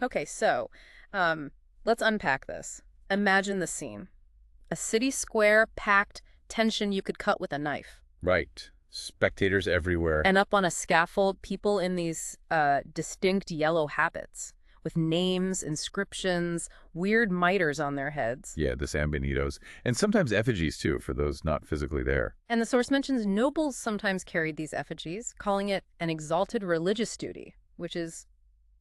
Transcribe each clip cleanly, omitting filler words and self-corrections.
Okay, so let's unpack this. Imagine the scene. A city square, packed, tension you could cut with a knife. Right. Spectators everywhere. And up on a scaffold, people in these distinct yellow habits with names, inscriptions, weird miters on their heads. Yeah, the Sanbenitos. And sometimes effigies, too, for those not physically there. And the source mentions nobles sometimes carried these effigies, calling it an exalted religious duty, which is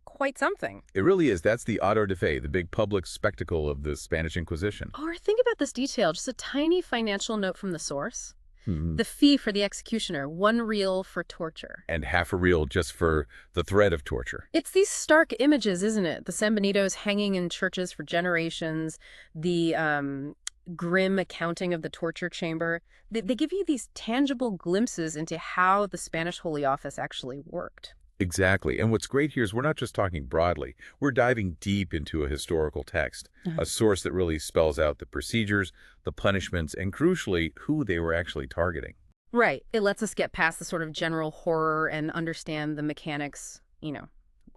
quite something. It really is. That's the auto de fe, the big public spectacle of the Spanish Inquisition. Or think about this detail, just a tiny financial note from the source. Hmm. The fee for the executioner, 1 real for torture. And half a real just for the threat of torture. It's these stark images, isn't it? The Sanbenitos hanging in churches for generations, the grim accounting of the torture chamber. They give you these tangible glimpses into how the Spanish Holy Office actually worked. Exactly. And what's great here is we're not just talking broadly. We're diving deep into a historical text, a source that really spells out the procedures, the punishments, and crucially, who they were actually targeting. Right. It lets us get past the sort of general horror and understand the mechanics,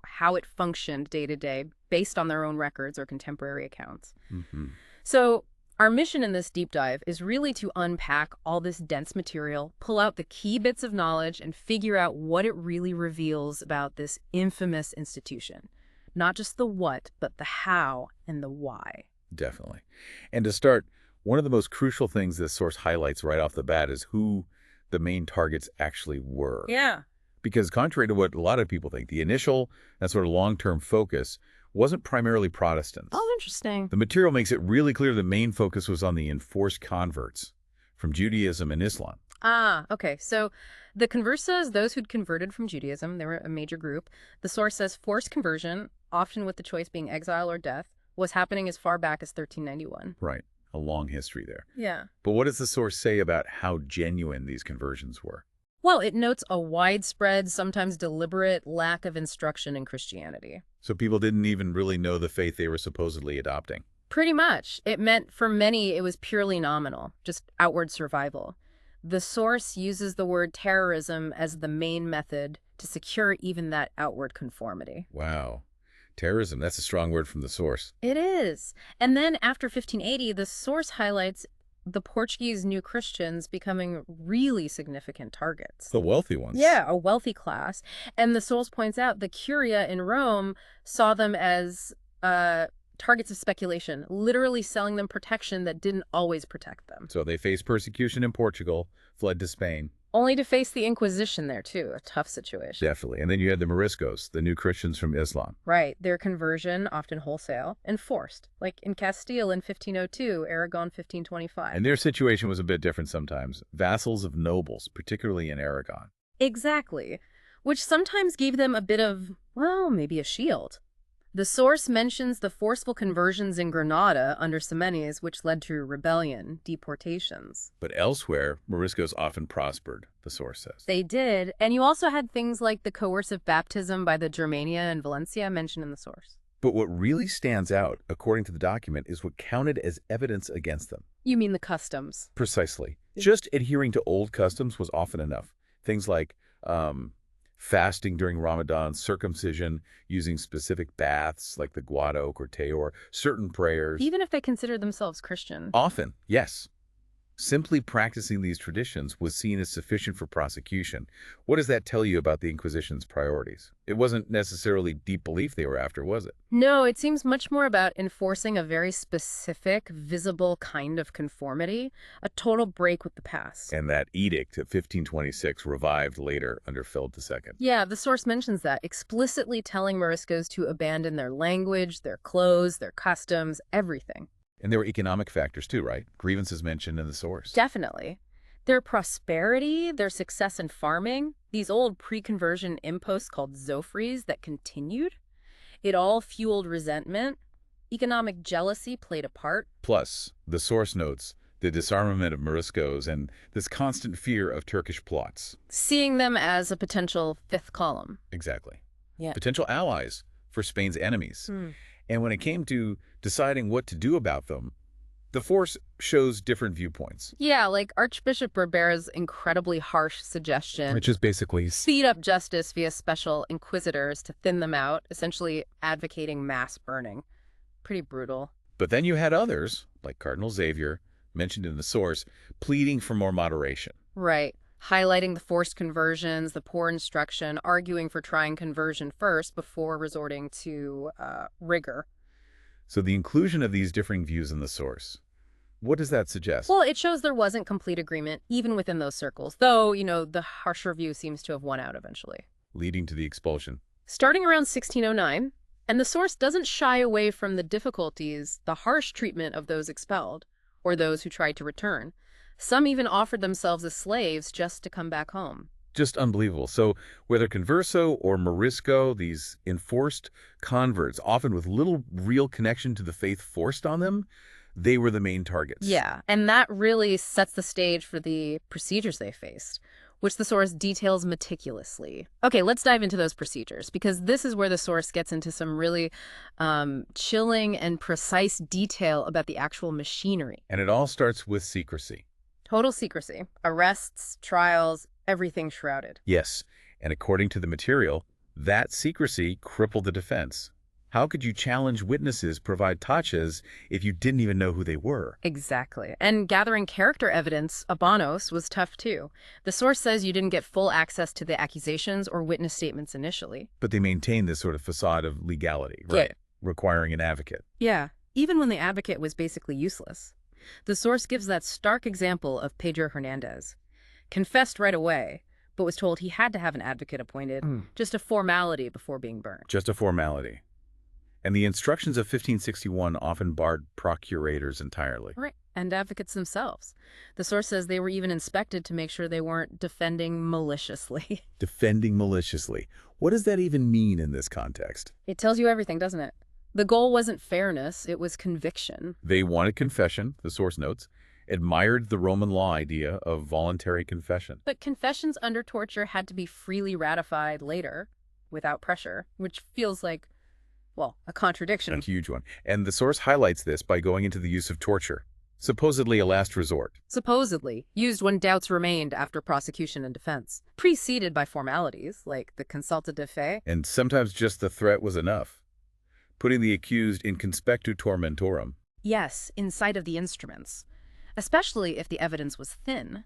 how it functioned day to day based on their own records or contemporary accounts. Mm-hmm. So our mission in this deep dive is really to unpack all this dense material, pull out the key bits of knowledge, and figure out what it really reveals about this infamous institution. Not just the what, but the how and the why. Definitely. And to start, one of the most crucial things this source highlights right off the bat is who the main targets actually were. Yeah. Because contrary to what a lot of people think, the initial, that sort of long-term focus wasn't primarily Protestants. Oh, interesting. The material makes it really clear the main focus was on the enforced converts from Judaism and Islam. Ah, okay. So the conversos, those who'd converted from Judaism, they were a major group. The source says forced conversion, often with the choice being exile or death, was happening as far back as 1391. Right. A long history there. Yeah. But what does the source say about how genuine these conversions were? Well, it notes a widespread, sometimes deliberate, lack of instruction in Christianity. So people didn't even really know the faith they were supposedly adopting. Pretty much. It meant, for many, it was purely nominal, just outward survival. The source uses the word terrorism as the main method to secure even that outward conformity. Wow. Terrorism, that's a strong word from the source. It is. And then after 1580, the source highlights the Portuguese New Christians becoming really significant targets. The wealthy ones. Yeah, a wealthy class. And the source points out the Curia in Rome saw them as targets of speculation, literally selling them protection that didn't always protect them. So they faced persecution in Portugal, fled to Spain. Only to face the Inquisition there, too. A tough situation. Definitely. And then you had the Moriscos, the new Christians from Islam. Right. Their conversion, often wholesale, and forced. Like in Castile in 1502, Aragon 1525. And their situation was a bit different sometimes. Vassals of nobles, particularly in Aragon. Exactly. Which sometimes gave them a bit of, well, maybe a shield. The source mentions the forceful conversions in Granada under Ximenes, which led to rebellion, deportations. But elsewhere, Moriscos often prospered, the source says. They did. And you also had things like the coercive baptism by the Germania and Valencia mentioned in the source. But what really stands out, according to the document, is what counted as evidence against them. You mean the customs? Precisely. Just adhering to old customs was often enough. Things like fasting during Ramadan, circumcision, using specific baths like the Guado or Tayor, certain prayers. Even if they considered themselves Christian. Often, yes. Simply practicing these traditions was seen as sufficient for prosecution. What does that tell you about the Inquisition's priorities? It wasn't necessarily deep belief they were after, was it? No, it seems much more about enforcing a very specific, visible kind of conformity, a total break with the past. And that edict of 1526 revived later under Philip II. Yeah, the source mentions that, explicitly telling Moriscos to abandon their language, their clothes, their customs, everything. And there were economic factors too, right? Grievances mentioned in the source. Definitely. Their prosperity, their success in farming, these old pre-conversion imposts called zofries that continued, it all fueled resentment. Economic jealousy played a part. Plus, the source notes the disarmament of Moriscos and this constant fear of Turkish plots. Seeing them as a potential fifth column. Exactly. Yeah. Potential allies for Spain's enemies. And when it came to deciding what to do about them, The force shows different viewpoints. Yeah, like Archbishop Ribera's incredibly harsh suggestion. Which is basically Speed up justice via special inquisitors to thin them out, essentially advocating mass burning. Pretty brutal. But then you had others, like Cardinal Xavier, mentioned in the source, pleading for more moderation. Right. Highlighting the forced conversions, the poor instruction, arguing for trying conversion first before resorting to rigor. So the inclusion of these differing views in the source, what does that suggest? Well, it shows there wasn't complete agreement, even within those circles, though, the harsher view seems to have won out eventually. Leading to the expulsion. Starting around 1609, and the source doesn't shy away from the difficulties, the harsh treatment of those expelled, or those who tried to return. Some even offered themselves as slaves just to come back home. Just unbelievable. So whether converso or Morisco, these enforced converts, often with little real connection to the faith forced on them, they were the main targets. Yeah, and that really sets the stage for the procedures they faced, which the source details meticulously. Okay, let's dive into those procedures, because this is where the source gets into some really chilling and precise detail about the actual machinery. And it all starts with secrecy. Total secrecy. Arrests, trials, everything shrouded. Yes, and according to the material, that secrecy crippled the defense. How could you challenge witnesses, provide tachas, if you didn't even know who they were? Exactly. And gathering character evidence, abanos, was tough too. The source says you didn't get full access to the accusations or witness statements initially. But they maintained this sort of facade of legality, right? Yeah. Requiring an advocate. Yeah, even when the advocate was basically useless. The source gives that stark example of Pedro Hernandez. Confessed right away, but was told he had to have an advocate appointed, just a formality before being burned. Just a formality. And the instructions of 1561 often barred procurators entirely. Right, and advocates themselves. The source says they were even inspected to make sure they weren't defending maliciously. Defending maliciously. What does that even mean in this context? It tells you everything, doesn't it? The goal wasn't fairness, it was conviction. They wanted confession, the source notes, admired the Roman law idea of voluntary confession. But confessions under torture had to be freely ratified later, without pressure, which feels like, well, a contradiction. A huge one. And the source highlights this by going into the use of torture, supposedly a last resort. Supposedly, used when doubts remained after prosecution and defense, preceded by formalities, like the consulta de fe. And sometimes just the threat was enough, putting the accused in conspectu tormentorum. Yes, in sight of the instruments, especially if the evidence was thin.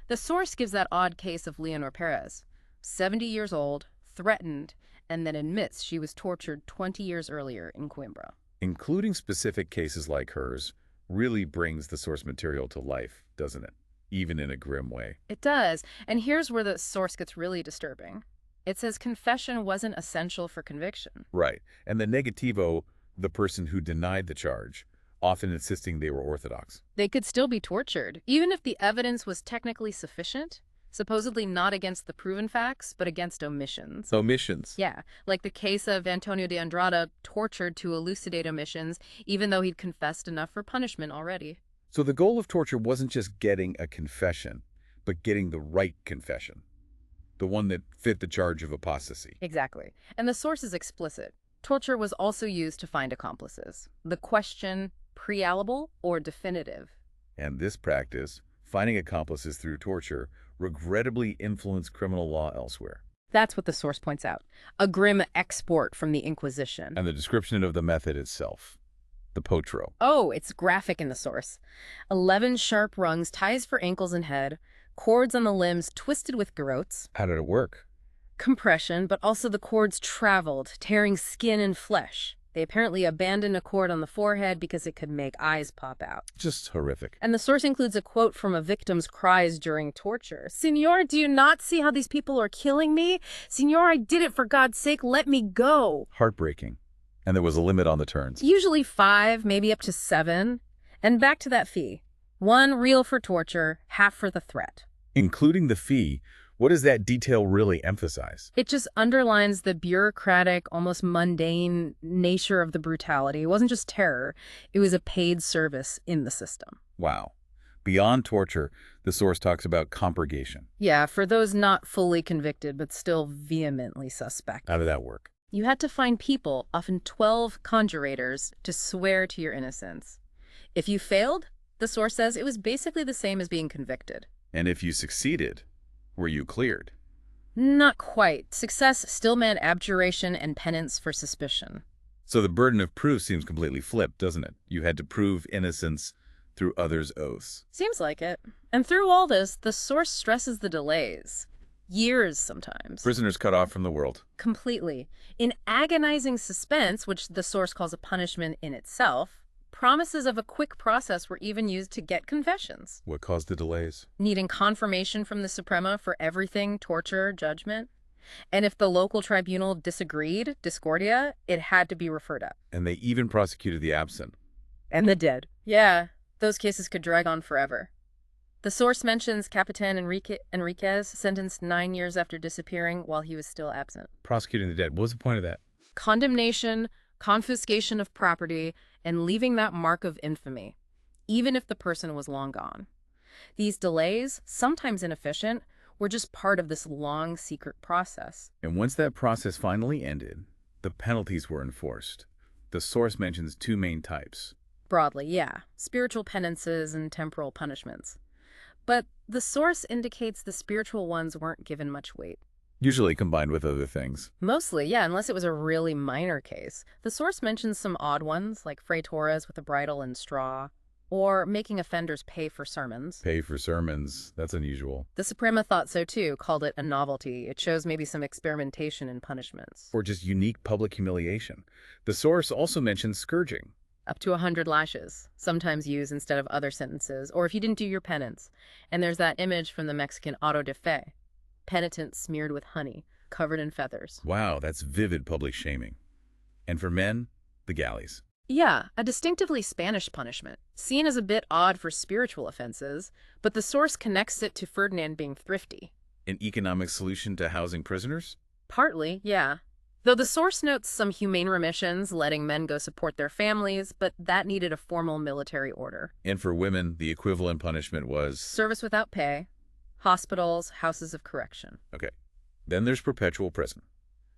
The source gives that odd case of Leonor Perez, 70 years old, threatened, and then admits she was tortured 20 years earlier in Coimbra. Including specific cases like hers really brings the source material to life, doesn't it? Even in a grim way. It does, and here's where the source gets really disturbing. It says confession wasn't essential for conviction. Right, and the negativo, the person who denied the charge, often insisting they were Orthodox. They could still be tortured, even if the evidence was technically sufficient, supposedly not against the proven facts, but against omissions. Omissions? Yeah, like the case of Antonio de Andrada, tortured to elucidate omissions, even though he'd confessed enough for punishment already. So the goal of torture wasn't just getting a confession, but getting the right confession. The one that fit the charge of apostasy. Exactly. And the source is explicit. Torture was also used to find accomplices. The question, prealable or definitive? And this practice, finding accomplices through torture, regrettably influenced criminal law elsewhere. That's what the source points out. A grim export from the Inquisition. And the description of the method itself. The potro. Oh, it's graphic in the source. 11 sharp rungs, ties for ankles and head, cords on the limbs twisted with garrotes. How did it work? Compression, but also the cords traveled, tearing skin and flesh. They apparently abandoned a cord on the forehead because it could make eyes pop out. Just horrific. And the source includes a quote from a victim's cries during torture. "Senor, do you not see how these people are killing me? Senor, I did it for God's sake, let me go." Heartbreaking. And there was a limit on the turns. Usually 5, maybe up to 7. And back to that fee. 1 real for torture, half for the threat. Including the fee, what does that detail really emphasize? It just underlines the bureaucratic, almost mundane nature of the brutality. It wasn't just terror. It was a paid service in the system. Wow. Beyond torture, the source talks about compurgation. Yeah, for those not fully convicted, but still vehemently suspect. How did that work? You had to find people, often 12 conjurators, to swear to your innocence. If you failed, the source says it was basically the same as being convicted. And if you succeeded, were you cleared? Not quite. Success still meant abjuration and penance for suspicion. So the burden of proof seems completely flipped, doesn't it? You had to prove innocence through others' oaths. Seems like it. And through all this, the source stresses the delays. Years sometimes. Prisoners cut off from the world. Completely. In agonizing suspense, which the source calls a punishment in itself, promises of a quick process were even used to get confessions. What caused the delays? Needing confirmation from the Suprema for everything, torture, judgment. And if the local tribunal disagreed, discordia, it had to be referred up. And they even prosecuted the absent. And the dead. Yeah, those cases could drag on forever. The source mentions Capitan Enriquez, sentenced 9 years after disappearing while he was still absent. Prosecuting the dead. What was the point of that? Condemnation, confiscation of property, and leaving that mark of infamy, even if the person was long gone. These delays, sometimes inefficient, were just part of this long, secret process. And once that process finally ended, the penalties were enforced. The source mentions two main types. Broadly, yeah, spiritual penances and temporal punishments. But the source indicates the spiritual ones weren't given much weight. Usually combined with other things. Mostly, yeah, unless it was a really minor case. The source mentions some odd ones, like Fray Torres with a bridle and straw, or making offenders pay for sermons. Pay for sermons. That's unusual. The Suprema thought so too, called it a novelty. It shows maybe some experimentation in punishments. Or just unique public humiliation. The source also mentions scourging. Up to 100 lashes, sometimes used instead of other sentences, or if you didn't do your penance. And there's that image from the Mexican auto de fe. Penitent smeared with honey, covered in feathers. Wow, that's vivid public shaming. And for men, the galleys. Yeah, a distinctively Spanish punishment, seen as a bit odd for spiritual offenses, but the source connects it to Ferdinand being thrifty. An economic solution to housing prisoners? Partly, yeah. Though the source notes some humane remissions, letting men go support their families, but that needed a formal military order. And for women, the equivalent punishment was... Service without pay, hospitals, houses of correction. Okay. Then there's perpetual prison.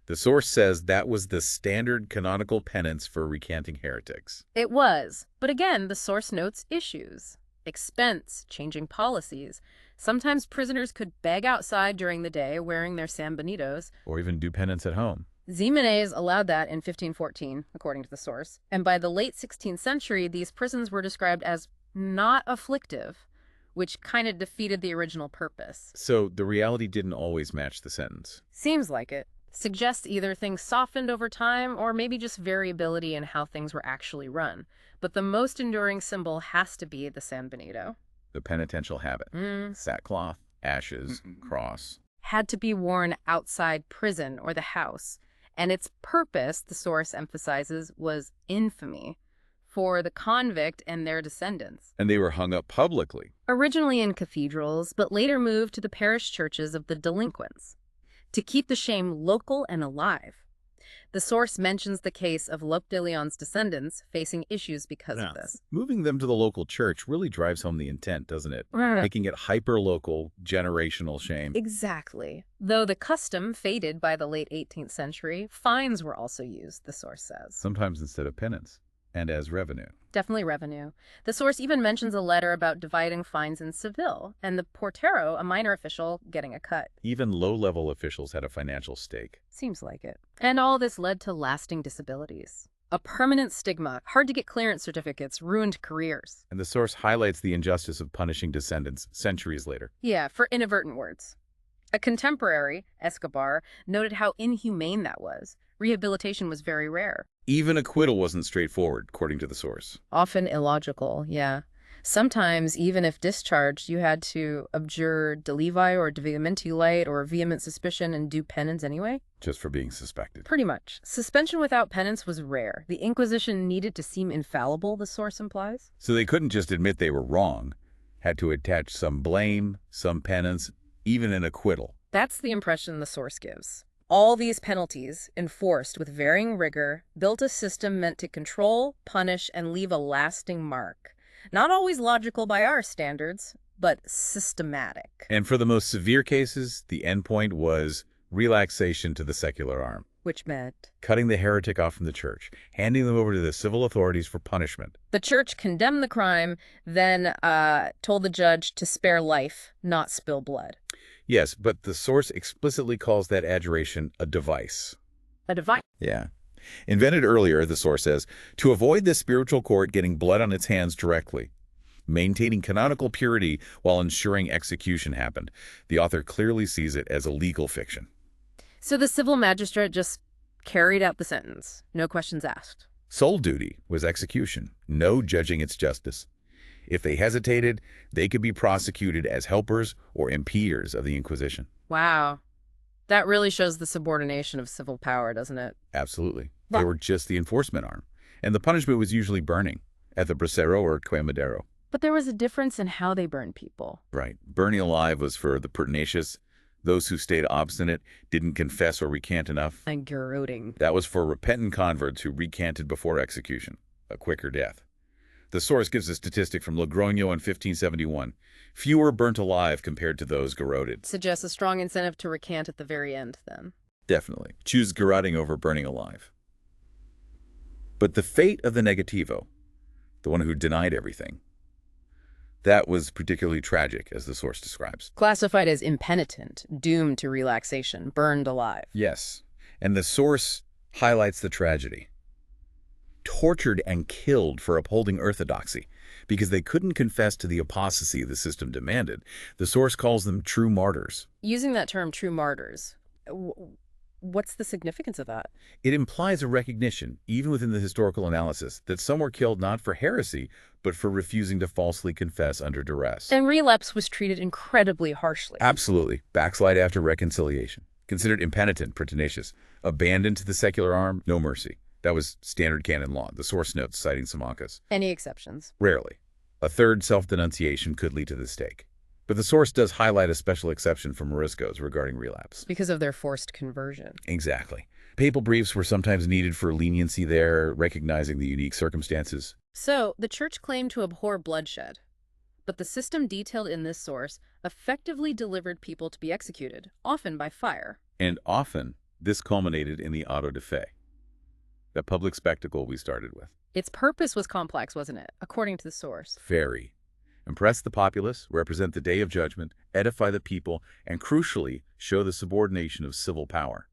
The source says that was the standard canonical penance for recanting heretics. It was. But again, the source notes issues. Expense, changing policies. Sometimes prisoners could beg outside during the day wearing their San Benitos. Or even do penance at home. Ximenes allowed that in 1514, according to the source. And by the late 16th century, these prisons were described as not afflictive, which kind of defeated the original purpose. So the reality didn't always match the sentence. Seems like it. Suggests either things softened over time or maybe just variability in how things were actually run. But the most enduring symbol has to be the San Benito. The penitential habit. Sackcloth, ashes, cross. Had to be worn outside prison or the house. And its purpose, the source emphasizes, was infamy for the convict and their descendants. And they were hung up publicly. Originally in cathedrals, but later moved to the parish churches of the delinquents, to keep the shame local and alive. The source mentions the case of Lope de Leon's descendants facing issues because of this. Moving them to the local church really drives home the intent, doesn't it? Making it hyper-local, generational shame. Exactly. Though the custom faded by the late 18th century, fines were also used, the source says. Sometimes instead of penance, and as revenue. Definitely revenue. The source even mentions a letter about dividing fines in Seville, and the portero, a minor official, getting a cut. Even low-level officials had a financial stake. Seems like it. And all this led to lasting disabilities. A permanent stigma, hard to get clearance certificates, ruined careers. And the source highlights the injustice of punishing descendants centuries later. Yeah, for inadvertent words. A contemporary, Escobar, noted how inhumane that was. Rehabilitation was very rare. Even acquittal wasn't straightforward, according to the source. Often illogical, yeah. Sometimes, even if discharged, you had to abjure de levi or de vehementi lite or vehement suspicion and do penance anyway. Just for being suspected. Pretty much. Suspension without penance was rare. The Inquisition needed to seem infallible, the source implies. So they couldn't just admit they were wrong. Had to attach some blame, some penance, even an acquittal. That's the impression the source gives. All these penalties, enforced with varying rigor, built a system meant to control, punish, and leave a lasting mark. Not always logical by our standards, but systematic. And for the most severe cases, the endpoint was relaxation to the secular arm. which meant cutting the heretic off from the church, handing them over to the civil authorities for punishment. the church condemned the crime, then told the judge to spare life, not spill blood. Yes, but the source explicitly calls that adjuration a device. A device. Yeah. Invented earlier, the source says, to avoid the spiritual court getting blood on its hands directly, maintaining canonical purity while ensuring execution happened. The author clearly sees it as a legal fiction. So the civil magistrate just carried out the sentence, no questions asked. Sole duty was execution, no judging its justice. If they hesitated, they could be prosecuted as helpers or impeders of the Inquisition. Wow. That really shows the subordination of civil power, doesn't it? Absolutely. They were just the enforcement arm. And the punishment was usually burning at the brasero or quemadero. But there was a difference in how they burned people. Right. Burning alive was for the pertinacious, those who stayed obstinate, didn't confess or recant enough. And garroting. That was for repentant converts who recanted before execution, a quicker death. The source gives a statistic from Logroño in 1571. Fewer burnt alive compared to those garroted. Suggests a strong incentive to recant at the very end, then. Definitely. Choose garroting over burning alive. But the fate of the negativo, the one who denied everything, that was particularly tragic, as the source describes. Classified as impenitent, doomed to relaxation, burned alive. Yes. And the source highlights the tragedy. Tortured and killed for upholding orthodoxy because they couldn't confess to the apostasy the system demanded. The source calls them true martyrs. Using that term, true martyrs, what's the significance of that? It implies a recognition, even within the historical analysis, that some were killed not for heresy, but for refusing to falsely confess under duress. And relapse was treated incredibly harshly. Absolutely. Backslide after reconciliation. Considered impenitent, pertinacious. Abandoned to the secular arm, no mercy. That was standard canon law, the source notes citing Simancas. Any exceptions? Rarely. A third self-denunciation could lead to the stake. But the source does highlight a special exception from Moriscos regarding relapse. Because of their forced conversion. Exactly. Papal briefs were sometimes needed for leniency there, recognizing the unique circumstances. So, the church claimed to abhor bloodshed. But the system detailed in this source effectively delivered people to be executed, often by fire. And often, this culminated in the auto de fe, that public spectacle we started with. Its purpose was complex, wasn't it, according to the source? Very. Impress the populace, represent the day of judgment, edify the people, and crucially, show the subordination of civil power.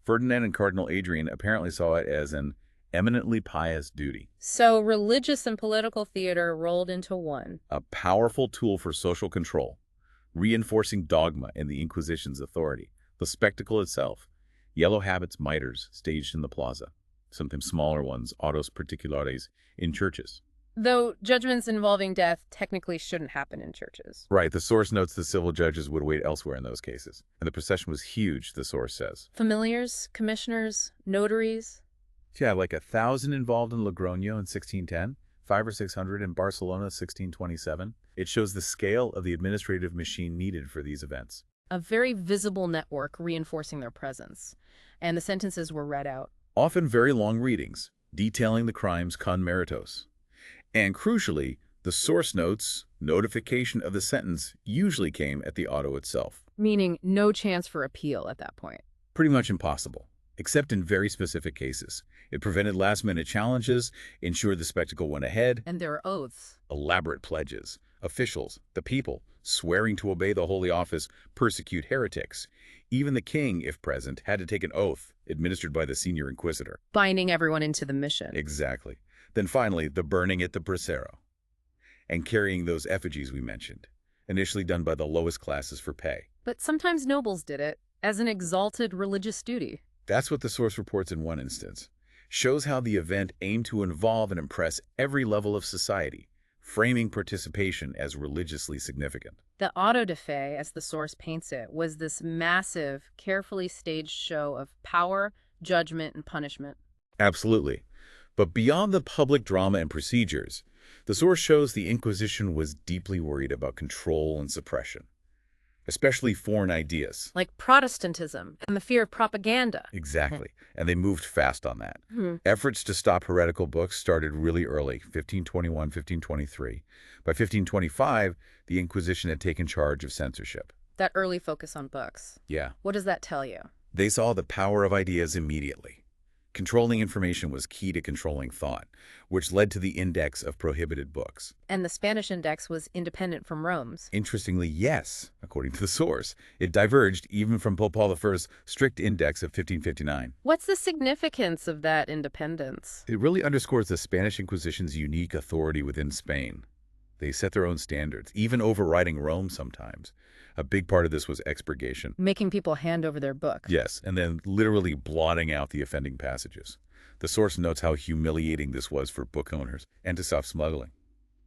Ferdinand and Cardinal Adrian apparently saw it as an eminently pious duty. So religious and political theater rolled into one. A powerful tool for social control, reinforcing dogma and the Inquisition's authority. The spectacle itself, yellow habits mitres staged in the plaza, sometimes smaller ones, autos particulares, in churches. Though judgments involving death technically shouldn't happen in churches. Right, the source notes the civil judges would wait elsewhere in those cases. And the procession was huge, the source says. Familiars, commissioners, notaries. Yeah, like 1,000 involved in Logroño in 1610, 500 or 600 in Barcelona 1627. It shows the scale of the administrative machine needed for these events. A very visible network reinforcing their presence. And the sentences were read out. Often very long readings, detailing the crimes con meritos. And crucially, the source notes notification of the sentence usually came at the auto itself. Meaning no chance for appeal at that point. Pretty much impossible, except in very specific cases. It prevented last-minute challenges, ensured the spectacle went ahead. And there are oaths. Elaborate pledges. Officials, the people, swearing to obey the Holy Office, persecute heretics. Even the king, if present, had to take an oath administered by the senior inquisitor. Binding everyone into the mission. Exactly. Then finally, the burning at the brasero. And carrying those effigies we mentioned, initially done by the lowest classes for pay. But sometimes nobles did it, as an exalted religious duty. That's what the source reports in one instance. Shows how the event aimed to involve and impress every level of society, framing participation as religiously significant. The auto de fe, as the source paints it, was this massive, carefully staged show of power, judgment, and punishment. Absolutely. But beyond the public drama and procedures, the source shows the Inquisition was deeply worried about control and suppression, especially foreign ideas. Like Protestantism and the fear of propaganda. Exactly. And they moved fast on that. Efforts to stop heretical books started really early, 1521, 1523. By 1525, the Inquisition had taken charge of censorship. That early focus on books. Yeah. What does that tell you? They saw the power of ideas immediately. Controlling information was key to controlling thought, which led to the Index of Prohibited Books. And the Spanish Index was independent from Rome's. Interestingly, yes, according to the source. It diverged even from Pope Paul I's strict index of 1559. What's the significance of that independence? It really underscores the Spanish Inquisition's unique authority within Spain. They set their own standards, even overriding Rome sometimes. A big part of this was expurgation. Making people hand over their books. Yes, and then literally blotting out the offending passages. The source notes how humiliating this was for book owners and to stop smuggling.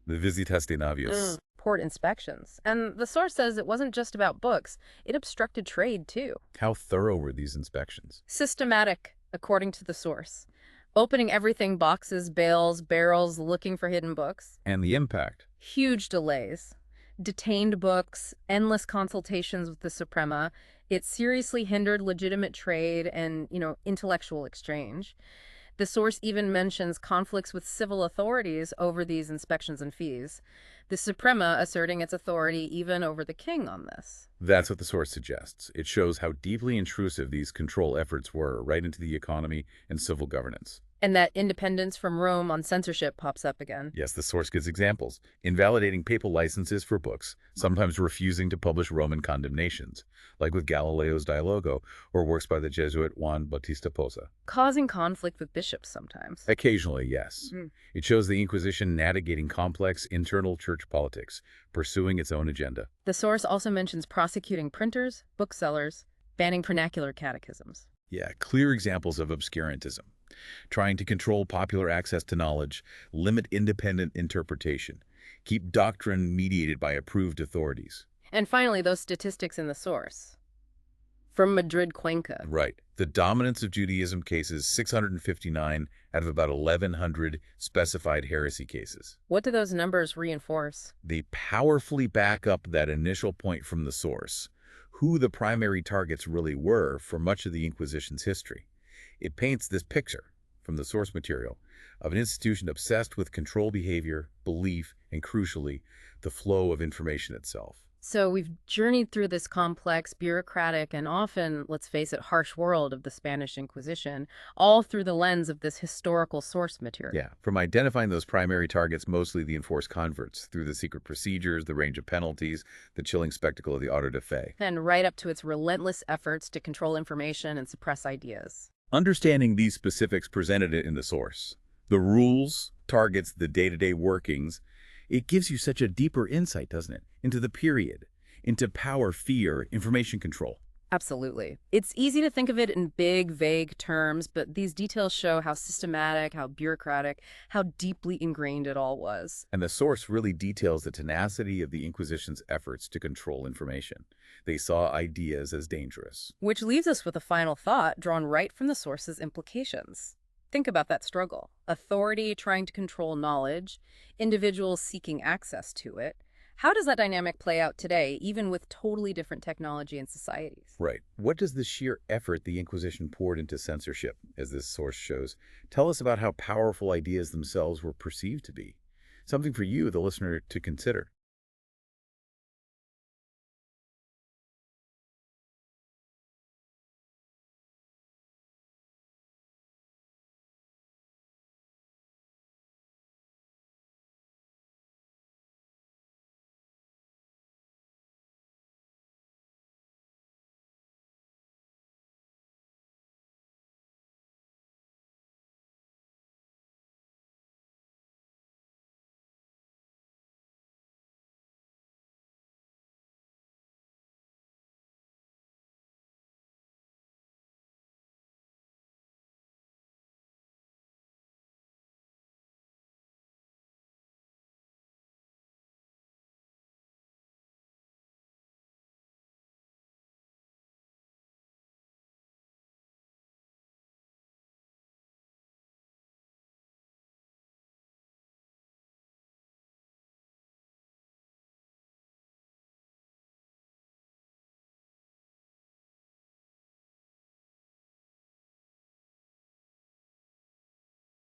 The visitas de navios. Port inspections. And the source says it wasn't just about books. It obstructed trade, too. How thorough were these inspections? Systematic, according to the source. Opening everything, boxes, bales, barrels, looking for hidden books. And the impact? Huge delays. Detained books, endless consultations with the Suprema. It seriously hindered legitimate trade and, intellectual exchange. The source even mentions conflicts with civil authorities over these inspections and fees. The Suprema asserting its authority even over the king on this. That's what the source suggests. It shows how deeply intrusive these control efforts were right into the economy and civil governance. And that independence from Rome on censorship pops up again. Yes, the source gives examples. Invalidating papal licenses for books, sometimes refusing to publish Roman condemnations, like with Galileo's Dialogo or works by the Jesuit Juan Bautista Poza. Causing conflict with bishops sometimes. Occasionally, yes. It shows the Inquisition navigating complex internal church politics, pursuing its own agenda. The source also mentions prosecuting printers, booksellers, banning vernacular catechisms. Yeah, clear examples of obscurantism. Trying to control popular access to knowledge, limit independent interpretation, keep doctrine mediated by approved authorities. And finally, those statistics in the source. From Madrid, Cuenca. Right. The dominance of Judaism cases, 659 out of about 1,100 specified heresy cases. What do those numbers reinforce? They powerfully back up that initial point from the source, who the primary targets really were for much of the Inquisition's history. It paints this picture, from the source material, of an institution obsessed with control behavior, belief, and crucially, the flow of information itself. So we've journeyed through this complex, bureaucratic, and often, let's face it, harsh world of the Spanish Inquisition, all through the lens of this historical source material. Yeah, from identifying those primary targets, mostly the enforced converts, through the secret procedures, the range of penalties, the chilling spectacle of the auto de fe. And right up to its relentless efforts to control information and suppress ideas. Understanding these specifics presented in the source, the rules, targets, the day-to-day workings, it gives you such a deeper insight, doesn't it, into the period, into power, fear, information control. Absolutely. It's easy to think of it in big, vague terms, but these details show how systematic, how bureaucratic, how deeply ingrained it all was. And the source really details the tenacity of the Inquisition's efforts to control information. They saw ideas as dangerous. Which leaves us with a final thought drawn right from the source's implications. Think about that struggle. Authority trying to control knowledge, individuals seeking access to it. How does that dynamic play out today, even with totally different technology and societies? Right. What does the sheer effort the Inquisition poured into censorship, as this source shows, tell us about how powerful ideas themselves were perceived to be? Something for you, the listener, to consider.